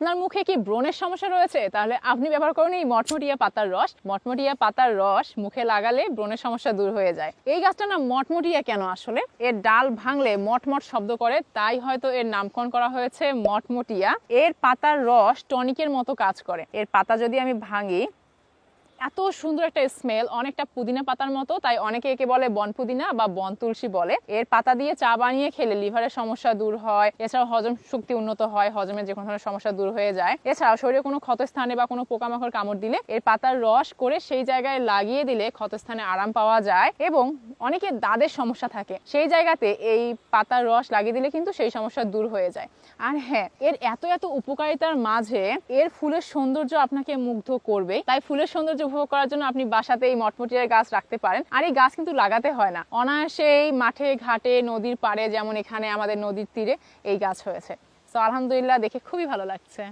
আপনার মুখে কি ব্রণের সমস্যা রয়েছে, তাহলে আপনি ব্যবহার করুন এই মটমটিয়া পাতার রস। মটমটিয়া পাতার রস মুখে লাগালে ব্রণের সমস্যা দূর হয়ে যায়। এই গাছটার নাম মটমটিয়া কেন? আসলে এর ডাল ভাঙলে মটমট শব্দ করে, তাই হয়তো এর নামকরণ করা হয়েছে মটমটিয়া। এর পাতার রস টনিকের মতো কাজ করে। এর পাতা যদি আমি ভাঙি, এত সুন্দর একটা স্মেল, অনেকটা পুদিনা পাতার মতো, তাই অনেকে একে বলে বন পুদিনা বা বন তুলসী বলে। এর পাতা দিয়ে চা বানিয়ে খেলে লিভারের সমস্যা দূর হয়, এছাড়াও হজম শক্তি উন্নত হয়, হজমের যে কোনো ধরনের সমস্যা দূর হয়ে যায়। এছাড়াও শরীরে কোনো ক্ষতস্থানে বা কোনো পোকামাকড় কামড় দিলে এর পাতার রস করে সেই জায়গায় লাগিয়ে দিলে ক্ষতস্থানে আরাম পাওয়া যায়। এবং অনেকে দাঁতের সমস্যা থাকে, সেই জায়গাতে এই পাতার রস লাগিয়ে দিলে কিন্তু সেই সমস্যা দূর হয়ে যায়। আর হ্যাঁ, এর এত এত উপকারিতার মাঝে এর ফুলের সৌন্দর্য আপনাকে মুগ্ধ করবে। তাই ফুলের সৌন্দর্য উপভোগ করার জন্য আপনি বাসাতে এই মটমটিয়ার গাছ রাখতে পারেন। আর এই গাছ কিন্তু লাগাতে হয় না, অনায়াসেই মাঠে ঘাটে নদীর পাড়ে, যেমন এখানে আমাদের নদীর তীরে এই গাছ হয়েছে। তো আলহামদুলিল্লাহ, দেখে খুবই ভালো লাগছে।